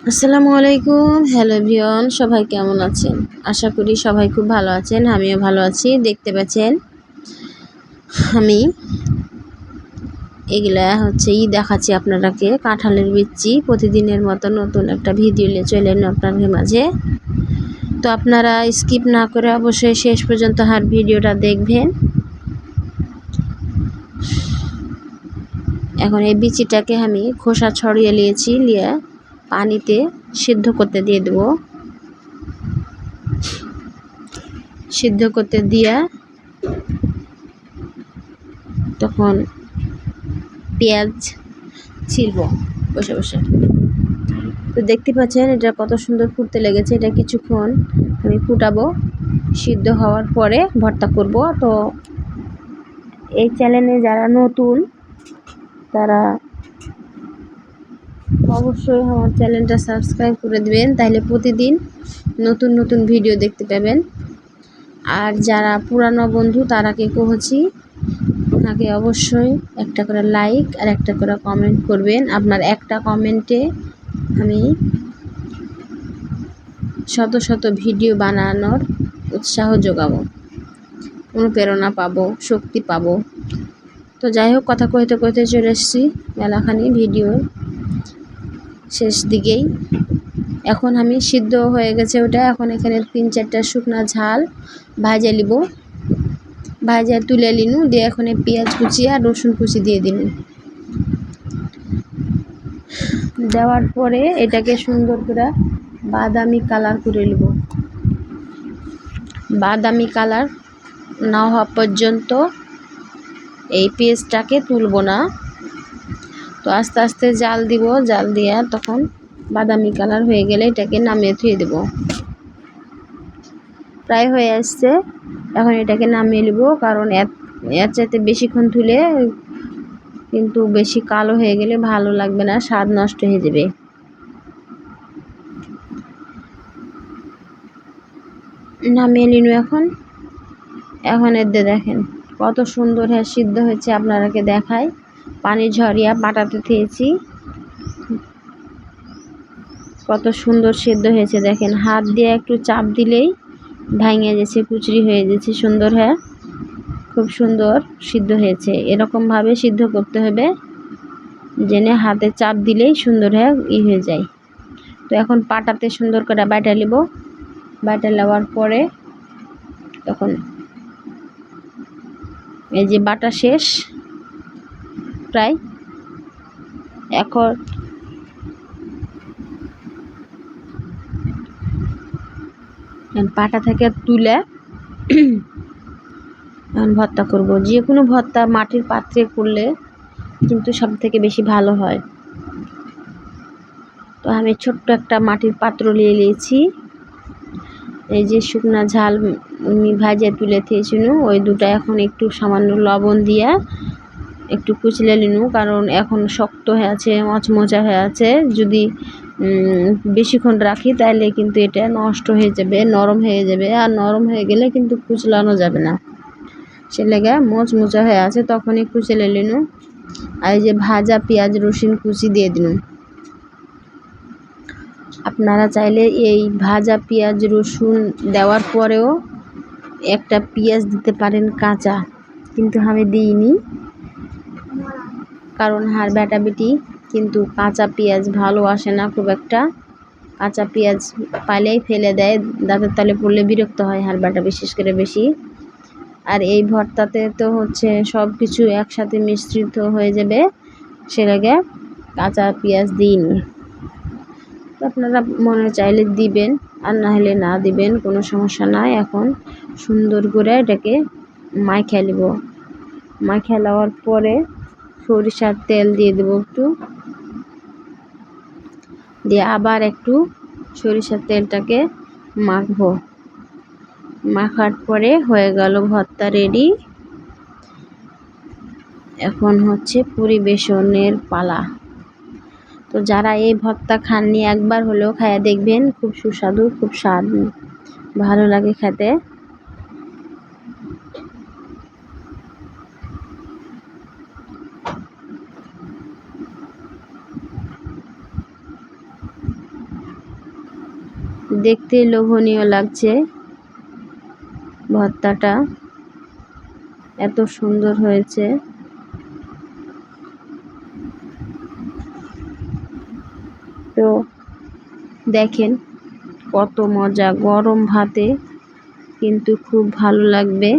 আসসালামু আলাইকুম। Hello everyone, সবাই কেমন আছেন? আশা করি সবাই খুব ভালো আছেন। আমিও ভালো আছি। দেখতে পাচ্ছেন আমি এগুলা দেখাচ্ছি আপনারাকে কাঁঠালের বিচি। প্রতিদিনের মতো নতুন একটা ভিডিও নিয়ে চলে এলাম আপনাদের মাঝে। তো আপনারা স্কিপ না করে অবশ্যই শেষ পর্যন্ত আমার ভিডিওটা দেখবেন। এখন এই বিচিটাকে আমি খোসা ছড়িয়ে নিয়েছি, নিয়ে পানিতে সিদ্ধ করতে দিয়ে দেবো। সিদ্ধ করতে দিয়া তখন পেঁয়াজ ছিলব বসে বসে। তো দেখতে পাচ্ছেন এটা কত সুন্দর ফুটতে লেগেছে। এটা কিছুক্ষণ আমি ফুটাবো, সিদ্ধ হওয়ার পরে ভর্তা করব। তো এই চ্যানেলে যারা নতুন তারা অবশ্যই আমার চ্যানেলটা সাবস্ক্রাইব করে দেবেন, তাহলে প্রতিদিন নতুন নতুন ভিডিও দেখতে পাবেন। আর যারা পুরানো বন্ধু তারা কে কহছি তাকে অবশ্যই একটা করে লাইক আর একটা করে কমেন্ট করবেন। আপনার একটা কমেন্টে আমি শত শত ভিডিও বানানোর উৎসাহ যোগাবো, অনুপ্রেরণা পাবো, শক্তি পাবো। তো যাই হোক, কথা কইতে কইতে চলে এসেছি মেলাখানি ভিডিও শেষ দিকেই। এখন আমি সিদ্ধ হয়ে গেছে ওটা। এখন এখানে 3-4টা শুকনা ঝাল ভাজা নিব, ভাজা তুলে নিনু, দিয়ে এখন পেঁয়াজ কুচি আর রসুন কুচি দিয়ে দিন। দেওয়ার পরে এটাকে সুন্দর করে বাদামি কালার করে নেব। বাদামি কালার না হওয়া পর্যন্ত এই পেঁয়াজটাকে তুলব না। তো আস্তে আস্তে জাল দিব, জাল দিয়ে তখন বাদামি কালার হয়ে গেলে এটাকে নামিয়ে ধুয়ে দেব। প্রায় হয়ে আসছে, এখন এটাকে নামিয়ে নেব, কারণ এর চাইতে বেশিক্ষণ ধুলে কিন্তু বেশি কালো হয়ে গেলে ভালো লাগবে না, স্বাদ নষ্ট হয়ে যাবে। নামিয়ে নিন। এখন এতে দেখেন কত সুন্দর সিদ্ধ হয়েছে। আপনারাকে দেখাই, পানি ঝরিয়া পাটাতে থেয়েছি, কত সুন্দর সিদ্ধ হয়েছে দেখেন। হাত দিয়ে একটু চাপ দিলেই ভাঙে গেছে, কুচড়ি হয়ে গেছে সুন্দর। খুব সুন্দর সিদ্ধ হয়েছে। এরকমভাবে সিদ্ধ করতে হবে জেনে হাতে চাপ দিলেই সুন্দর হয়ে যায়। তো এখন পাটাতে সুন্দর করে বাইটা নেব। বাইটা নেওয়ার পরে তখন এই যে বাটা শেষ প্রায়। এখন পাটা থেকে তুলে ভর্তা করব। যে কোনো ভর্তা মাটির পাত্রে করলে কিন্তু সব থেকে বেশি ভালো হয়। তো আমি ছোট্ট একটা মাটির পাত্র নিয়ে নিয়েছি। এই যে শুকনা ঝাল ভাজে তুলে দিয়েছিল ওই দুটো এখন একটু সামান্য লবণ দিয়ে একটু কুচলে নিনু, কারণ এখন শক্ত হয়ে আছে, মচমচা হয়ে আছে। যদি বেশিক্ষণ রাখি তাহলে কিন্তু এটা নষ্ট হয়ে যাবে, নরম হয়ে যাবে। আর নরম হয়ে গেলে কিন্তু কুচলানো যাবে না, সে লেগে মচমচা হয়ে আছে, তখনই কুচলে নিনু। আর এই যে ভাজা পেঁয়াজ রসুন কুচি দিয়ে দিন। আপনারা চাইলে এই ভাজা পেঁয়াজ রসুন দেওয়ার পরেও একটা পেঁয়াজ দিতে পারেন কাঁচা, কিন্তু আমি দিইনি, কারণ বেটা বেটি কিন্তু কাঁচা পেঁয়াজ ভালো আসে না খুব একটা। কাঁচা পেঁয়াজ পাইলেই ফেলে দেয়, দাঁতের তলে পড়লে বিরক্ত হয় বেটা বিশেষ করে বেশি। আর এই ভর্তাতে তো সব কিছু একসাথে মিশ্রিত হয়ে যাবে, সেটাকে কাঁচা পেঁয়াজ দিইনি। তো আপনারা মনে চাইলে দিবেন, আর না হলে না দিবেন, কোনো সমস্যা নাই। এখন সুন্দর করে এটাকে মাখিয়ে নেব। মাখিয়ে নেওয়ার পরে সরিষার তেল দিয়ে দেবো একটু, দিয়ে আবার একটু সরিষার তেলটাকে মাখবো। মাখার পরে হয়ে গেল ভর্তা রেডি। এখন পরিবেশনের পালা। তো যারা এই ভর্তা খাননি একবার হলেও খাইয়ে দেখবেন, খুব সুস্বাদু, খুব স্বাদ, ভালো লাগে খেতে। দেখতে লোভনীয় লাগছে। ভর্তাটা এত সুন্দর হয়েছে। তো দেখেন কত মজা, গরম ভাতে কিন্তু খুব ভালো লাগবে।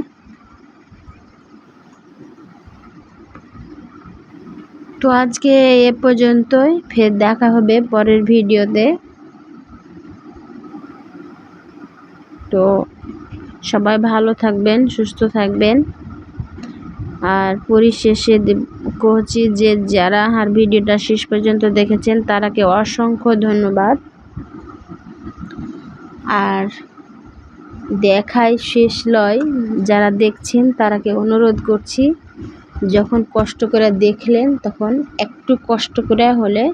তো আজকে এ পর্যন্তই, ফের দেখা হবে পরের ভিডিওতে। তো সবাই ভালো থাকবেন, সুস্থ থাকবেন। আর পরিশেষে কইছি যে যারা আমার ভিডিওটা শেষ পর্যন্ত দেখেছেন তারাকে অসংখ্য ধন্যবাদ। আর দেখাই শেষ লয়, যারা দেখছেন তারাকে অনুরোধ করছি, যখন কষ্ট করে দেখলেন তখন একটু কষ্ট করে হলে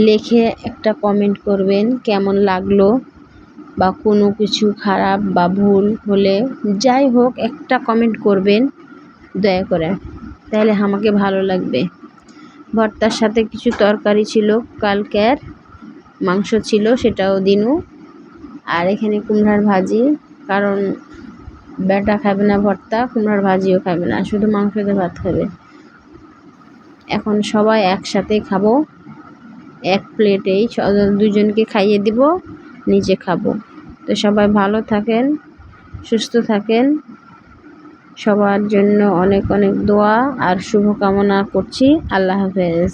লিখে একটা কমেন্ট করবেন কেমন লাগলো, বা কোনো কিছু খারাপ বা ভুল হলে যাই হোক একটা কমেন্ট করবেন দয়া করে, তাহলে আমাকে ভালো লাগবে। ভর্তার সাথে কিছু তরকারি ছিল, কালকের মাংস ছিল সেটাও দিনু। আর এখানে কুমড়ার ভাজি, কারণ বেটা খাবে না ভর্তা, কুমড়ার ভাজিও খাবে না, শুধু মাংস দিয়ে ভাত খাবে। এখন সবাই একসাথে খাবো, এক প্লেটেই দুজনকে খাইয়ে দিব, নিজে খাবো। তো সবাই ভালো থাকেন, সুস্থ থাকেন। সবার জন্য অনেক অনেক দোয়া আর শুভকামনা করছি। আল্লাহ হাফেজ।